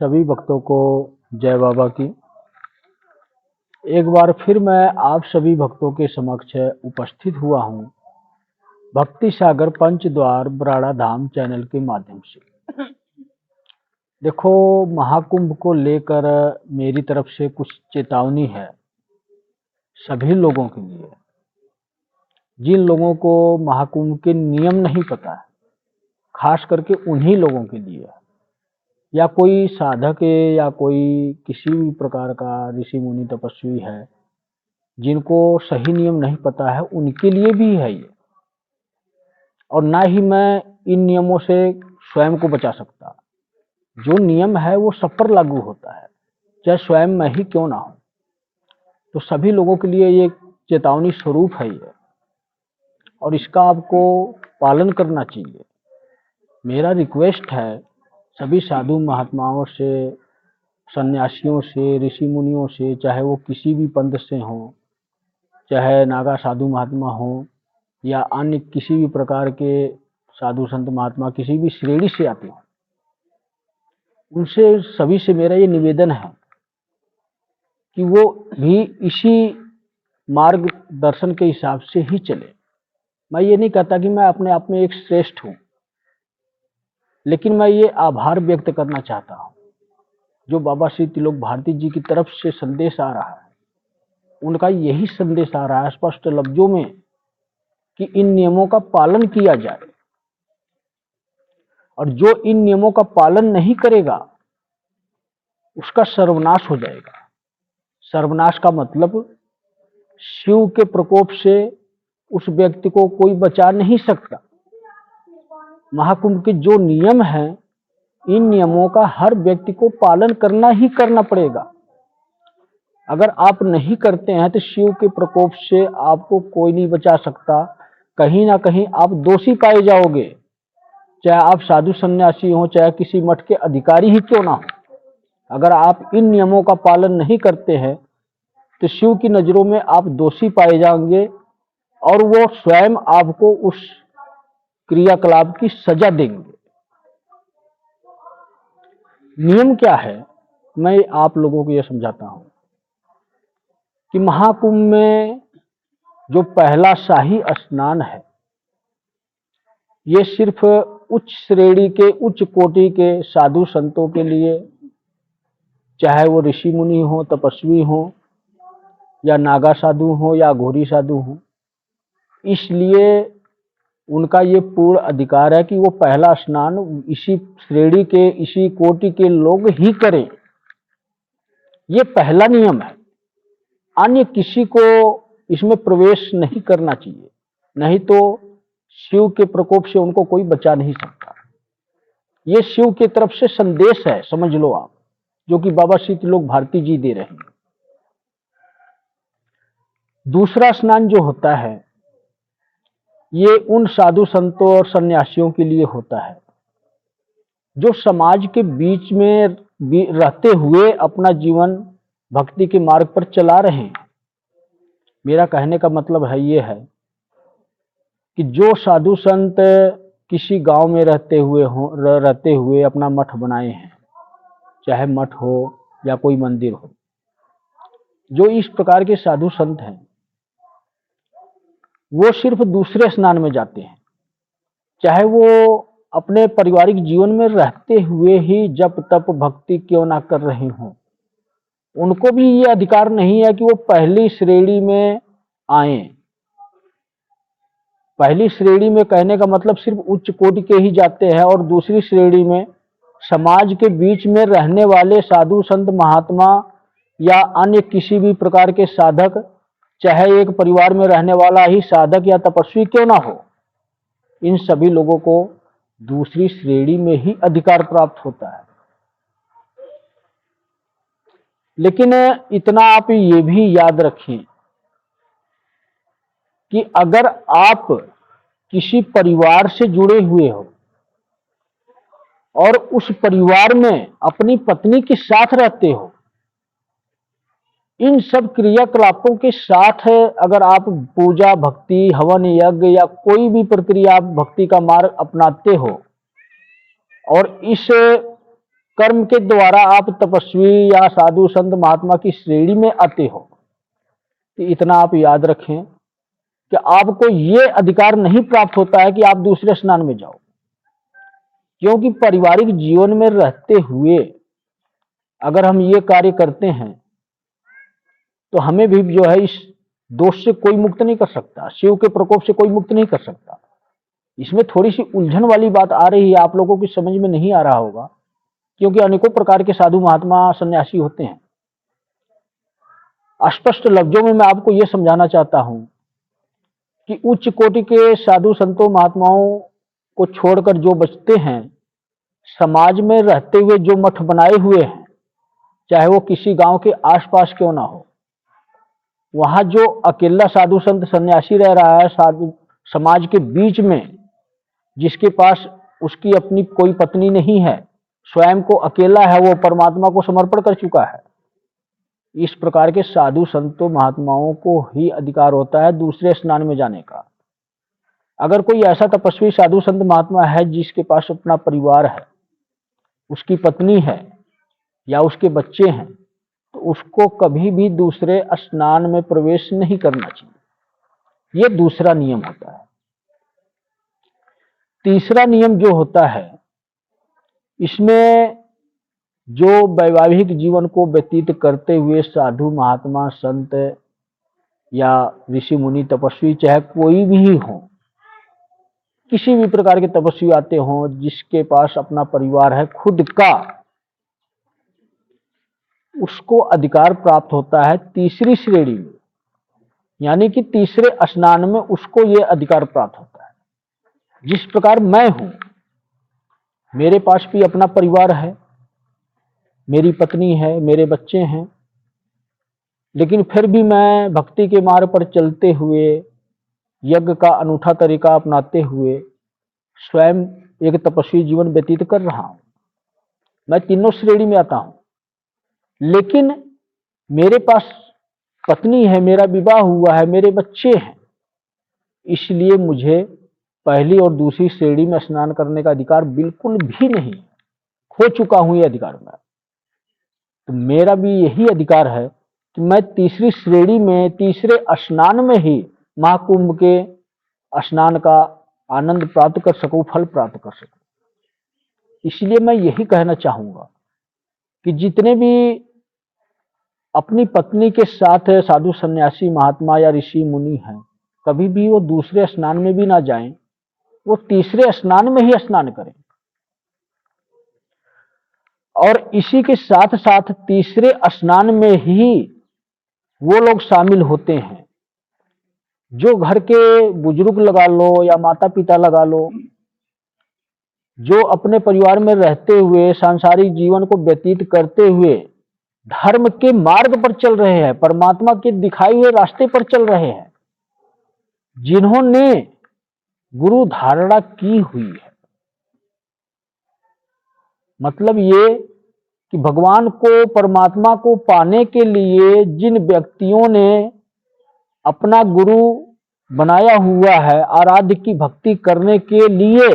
सभी भक्तों को जय बाबा की। एक बार फिर मैं आप सभी भक्तों के समक्ष उपस्थित हुआ हूँ भक्ति सागर पंचद्वार बराड़ा धाम चैनल के माध्यम से। देखो, महाकुंभ को लेकर मेरी तरफ से कुछ चेतावनी है सभी लोगों के लिए। जिन लोगों को महाकुंभ के नियम नहीं पता है, खास करके उन्हीं लोगों के लिए, या कोई साधक है या कोई किसी भी प्रकार का ऋषि मुनि तपस्वी है जिनको सही नियम नहीं पता है, उनके लिए भी है ये। और ना ही मैं इन नियमों से स्वयं को बचा सकता। जो नियम है वो सब पर लागू होता है, चाहे स्वयं मैं ही क्यों ना हो। तो सभी लोगों के लिए ये चेतावनी स्वरूप है ये, और इसका आपको पालन करना चाहिए। मेरा रिक्वेस्ट है सभी साधु महात्माओं से, सन्यासियों से, ऋषि मुनियों से, चाहे वो किसी भी पंथ से हो, चाहे नागा साधु महात्मा हो या अन्य किसी भी प्रकार के साधु संत महात्मा किसी भी श्रेणी से आते हो, उनसे सभी से मेरा ये निवेदन है कि वो भी इसी मार्गदर्शन के हिसाब से ही चले। मैं ये नहीं कहता कि मैं अपने आप में एक श्रेष्ठ हूँ, लेकिन मैं ये आभार व्यक्त करना चाहता हूँ जो बाबा श्री त्रिलोक भारती जी की तरफ से संदेश आ रहा है, उनका यही संदेश आ रहा है स्पष्ट लफ्जों में कि इन नियमों का पालन किया जाए। और जो इन नियमों का पालन नहीं करेगा उसका सर्वनाश हो जाएगा। सर्वनाश का मतलब शिव के प्रकोप से उस व्यक्ति को कोई बचा नहीं सकता। महाकुंभ के जो नियम हैं, इन नियमों का हर व्यक्ति को पालन करना ही करना पड़ेगा। अगर आप नहीं करते हैं तो शिव के प्रकोप से आपको कोई नहीं बचा सकता। कहीं ना कहीं आप दोषी पाए जाओगे, चाहे आप साधु सन्यासी हो, चाहे किसी मठ के अधिकारी ही क्यों ना हो। अगर आप इन नियमों का पालन नहीं करते हैं तो शिव की नजरों में आप दोषी पाए जाएंगे और वो स्वयं आपको उस क्रियाकलाप की सजा देंगे। नियम क्या है, मैं आप लोगों को यह समझाता हूं कि महाकुंभ में जो पहला शाही स्नान है, ये सिर्फ उच्च श्रेणी के, उच्च कोटि के साधु संतों के लिए, चाहे वो ऋषि मुनि हो, तपस्वी हो, या नागा साधु हो या घोरी साधु हो। इसलिए उनका ये पूर्ण अधिकार है कि वो पहला स्नान इसी श्रेणी के, इसी कोटि के लोग ही करें। ये पहला नियम है। अन्य किसी को इसमें प्रवेश नहीं करना चाहिए, नहीं तो शिव के प्रकोप से उनको कोई बचा नहीं सकता। ये शिव की तरफ से संदेश है, समझ लो आप, जो कि बाबा श्री त्रिलोक भारती जी दे रहे हैं। दूसरा स्नान जो होता है ये उन साधु संतों और सन्यासियों के लिए होता है जो समाज के बीच में रहते हुए अपना जीवन भक्ति के मार्ग पर चला रहे हैं। मेरा कहने का मतलब है ये है कि जो साधु संत किसी गांव में रहते हुए अपना मठ बनाए हैं, चाहे मठ हो या कोई मंदिर हो, जो इस प्रकार के साधु संत हैं वो सिर्फ दूसरे स्नान में जाते हैं। चाहे वो अपने पारिवारिक जीवन में रहते हुए ही जप तप भक्ति क्यों ना कर रहे हों, उनको भी ये अधिकार नहीं है कि वो पहली श्रेणी में आए। पहली श्रेणी में कहने का मतलब सिर्फ उच्च कोटि के ही जाते हैं, और दूसरी श्रेणी में समाज के बीच में रहने वाले साधु संत महात्मा या अन्य किसी भी प्रकार के साधक, चाहे एक परिवार में रहने वाला ही साधक या तपस्वी क्यों ना हो, इन सभी लोगों को दूसरी श्रेणी में ही अधिकार प्राप्त होता है। लेकिन इतना आप ये भी याद रखें कि अगर आप किसी परिवार से जुड़े हुए हो और उस परिवार में अपनी पत्नी के साथ रहते हो, इन सब क्रियाकलापों के साथ अगर आप पूजा, भक्ति, हवन, यज्ञ या कोई भी प्रक्रिया आप भक्ति का मार्ग अपनाते हो और इस कर्म के द्वारा आप तपस्वी या साधु संत महात्मा की श्रेणी में आते हो, तो इतना आप याद रखें कि आपको ये अधिकार नहीं प्राप्त होता है कि आप दूसरे स्नान में जाओ। क्योंकि पारिवारिक जीवन में रहते हुए अगर हम ये कार्य करते हैं तो हमें भी जो है इस दोष से कोई मुक्त नहीं कर सकता, शिव के प्रकोप से कोई मुक्त नहीं कर सकता। इसमें थोड़ी सी उलझन वाली बात आ रही है, आप लोगों की समझ में नहीं आ रहा होगा, क्योंकि अनेकों प्रकार के साधु महात्मा सन्यासी होते हैं। स्पष्ट लफ्जों में मैं आपको यह समझाना चाहता हूं कि उच्च कोटि के साधु संतों महात्माओं को छोड़कर जो बचते हैं, समाज में रहते हुए जो मठ बनाए हुए हैं, चाहे वो किसी गांव के आसपास क्यों ना हो, वहां जो अकेला साधु संत सन्यासी रह रहा है साधु समाज के बीच में, जिसके पास उसकी अपनी कोई पत्नी नहीं है, स्वयं को अकेला है, वो परमात्मा को समर्पण कर चुका है, इस प्रकार के साधु संतों महात्माओं को ही अधिकार होता है दूसरे स्नान में जाने का। अगर कोई ऐसा तपस्वी साधु संत महात्मा है जिसके पास अपना परिवार है, उसकी पत्नी है या उसके बच्चे हैं, तो उसको कभी भी दूसरे स्नान में प्रवेश नहीं करना चाहिए। यह दूसरा नियम होता है। तीसरा नियम जो होता है, इसमें जो वैवाहिक जीवन को व्यतीत करते हुए साधु महात्मा संत या ऋषि मुनि तपस्वी चाहे कोई भी हो, किसी भी प्रकार के तपस्वी आते हों, जिसके पास अपना परिवार है खुद का, उसको अधिकार प्राप्त होता है तीसरी श्रेणी में, यानी कि तीसरे स्नान में उसको ये अधिकार प्राप्त होता है। जिस प्रकार मैं हूं, मेरे पास भी अपना परिवार है, मेरी पत्नी है, मेरे बच्चे हैं, लेकिन फिर भी मैं भक्ति के मार्ग पर चलते हुए, यज्ञ का अनूठा तरीका अपनाते हुए स्वयं एक तपस्वी जीवन व्यतीत कर रहा हूं। मैं तीनों श्रेणी में आता हूं, लेकिन मेरे पास पत्नी है, मेरा विवाह हुआ है, मेरे बच्चे हैं, इसलिए मुझे पहली और दूसरी श्रेणी में स्नान करने का अधिकार बिल्कुल भी नहीं, खो चुका हूं ये अधिकार मैं। तो मेरा भी यही अधिकार है कि मैं तीसरी श्रेणी में, तीसरे स्नान में ही महाकुंभ के स्नान का आनंद प्राप्त कर सकूं, फल प्राप्त कर सकूं। इसलिए मैं यही कहना चाहूंगा कि जितने भी अपनी पत्नी के साथ साधु सन्यासी महात्मा या ऋषि मुनि हैं, कभी भी वो दूसरे स्नान में भी ना जाएं, वो तीसरे स्नान में ही स्नान करें। और इसी के साथ साथ तीसरे स्नान में ही वो लोग शामिल होते हैं जो घर के बुजुर्ग लगा लो या माता पिता लगा लो, जो अपने परिवार में रहते हुए सांसारिक जीवन को व्यतीत करते हुए धर्म के मार्ग पर चल रहे हैं, परमात्मा के दिखाए हुए रास्ते पर चल रहे हैं, जिन्होंने गुरु धारणा की हुई है। मतलब ये कि भगवान को, परमात्मा को पाने के लिए जिन व्यक्तियों ने अपना गुरु बनाया हुआ है आराध्य की भक्ति करने के लिए,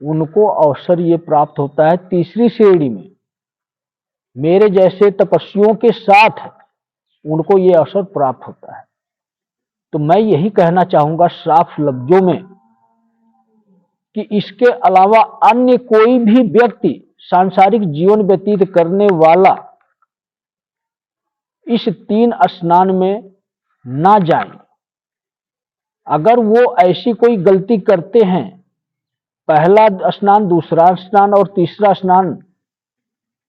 उनको अवसर ये प्राप्त होता है तीसरी श्रेणी में। मेरे जैसे तपस्वियों के साथ उनको ये अवसर प्राप्त होता है। तो मैं यही कहना चाहूंगा साफ लफ्जों में कि इसके अलावा अन्य कोई भी व्यक्ति सांसारिक जीवन व्यतीत करने वाला इस तीन स्नान में ना जाए। अगर वो ऐसी कोई गलती करते हैं, पहला स्नान, दूसरा स्नान और तीसरा स्नान,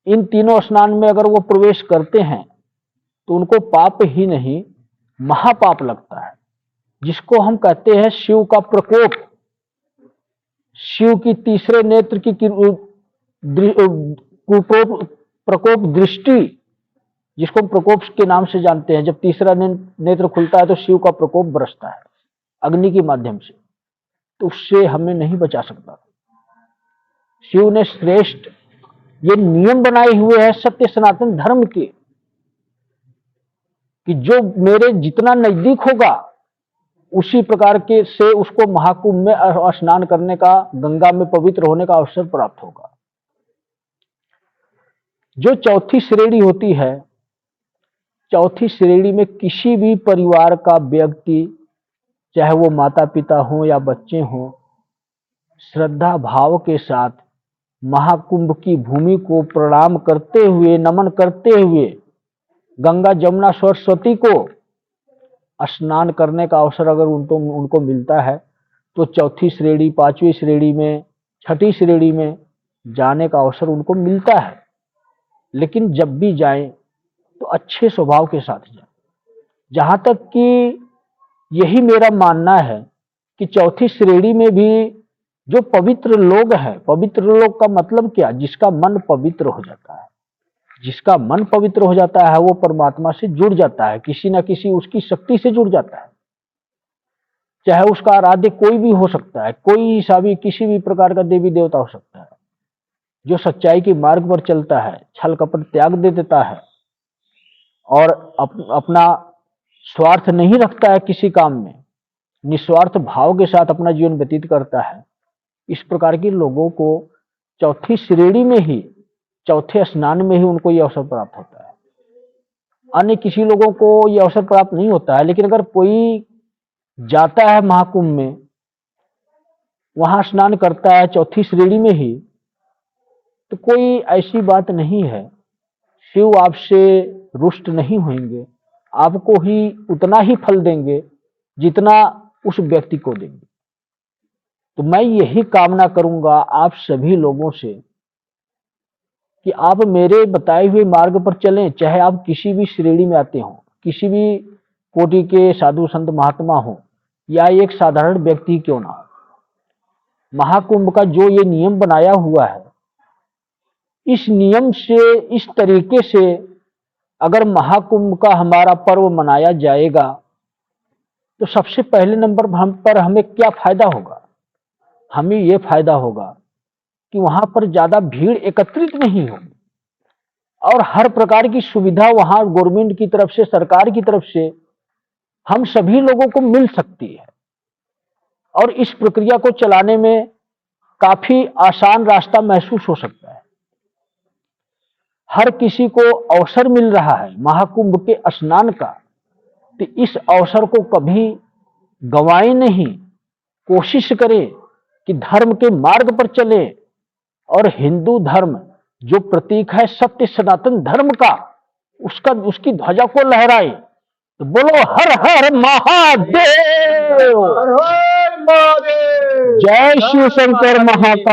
इन तीनों स्नान में अगर वो प्रवेश करते हैं तो उनको पाप ही नहीं महापाप लगता है, जिसको हम कहते हैं शिव का प्रकोप, शिव की तीसरे नेत्र की प्रकोप दृष्टि, जिसको हम प्रकोप के नाम से जानते हैं। जब तीसरा नेत्र खुलता है तो शिव का प्रकोप बरसता है अग्नि के माध्यम से, तो उससे हमें नहीं बचा सकता। शिव ने श्रेष्ठ ये नियम बनाए हुए हैं सत्य सनातन धर्म के कि जो मेरे जितना नजदीक होगा उसी प्रकार के से उसको महाकुंभ में स्नान करने का, गंगा में पवित्र होने का अवसर प्राप्त होगा। जो चौथी श्रेणी होती है, चौथी श्रेणी में किसी भी परिवार का व्यक्ति, चाहे वो माता पिता हो या बच्चे हों, श्रद्धा भाव के साथ महाकुंभ की भूमि को प्रणाम करते हुए, नमन करते हुए गंगा जमुना सरस्वती को स्नान करने का अवसर अगर उनको मिलता है तो चौथी श्रेणी, पांचवी श्रेणी में, छठी श्रेणी में जाने का अवसर उनको मिलता है। लेकिन जब भी जाएं तो अच्छे स्वभाव के साथ जाएं। जहां तक कि यही मेरा मानना है कि चौथी श्रेणी में भी जो पवित्र लोग हैं, पवित्र लोग का मतलब क्या, जिसका मन पवित्र हो जाता है, जिसका मन पवित्र हो जाता है वो परमात्मा से जुड़ जाता है, किसी न किसी उसकी शक्ति से जुड़ जाता है। चाहे उसका आराध्य कोई भी हो सकता है, कोई सा भी, किसी भी प्रकार का देवी देवता हो सकता है। जो सच्चाई के मार्ग पर चलता है, छल कपट त्याग दे देता है और अपना स्वार्थ नहीं रखता है किसी काम में, निस्वार्थ भाव के साथ अपना जीवन व्यतीत करता है, इस प्रकार के लोगों को चौथी श्रेणी में ही, चौथे स्नान में ही उनको यह अवसर प्राप्त होता है। अन्य किसी लोगों को यह अवसर प्राप्त नहीं होता है। लेकिन अगर कोई जाता है महाकुंभ में, वहां स्नान करता है चौथी श्रेणी में ही, तो कोई ऐसी बात नहीं है, शिव आपसे रुष्ट नहीं होंगे, आपको ही उतना ही फल देंगे जितना उस व्यक्ति को देंगे। तो मैं यही कामना करूंगा आप सभी लोगों से कि आप मेरे बताए हुए मार्ग पर चलें, चाहे आप किसी भी श्रेणी में आते हो, किसी भी कोटि के साधु संत महात्मा हो या एक साधारण व्यक्ति क्यों ना हो। महाकुंभ का जो ये नियम बनाया हुआ है, इस नियम से, इस तरीके से अगर महाकुंभ का हमारा पर्व मनाया जाएगा तो सबसे पहले नंबर पर हमें क्या फायदा होगा? हमें यह फायदा होगा कि वहां पर ज्यादा भीड़ एकत्रित नहीं होगी और हर प्रकार की सुविधा वहां गवर्नमेंट की तरफ से, सरकार की तरफ से हम सभी लोगों को मिल सकती है और इस प्रक्रिया को चलाने में काफी आसान रास्ता महसूस हो सकता है। हर किसी को अवसर मिल रहा है महाकुंभ के स्नान का, तो इस अवसर को कभी गंवाएं नहीं। कोशिश करें कि धर्म के मार्ग पर चले और हिंदू धर्म जो प्रतीक है सत्य सनातन धर्म का, उसकी ध्वजा को लहराए। तो बोलो हर हर महादेव, हर हर महादेव, जय शिव शंकर महाकाल।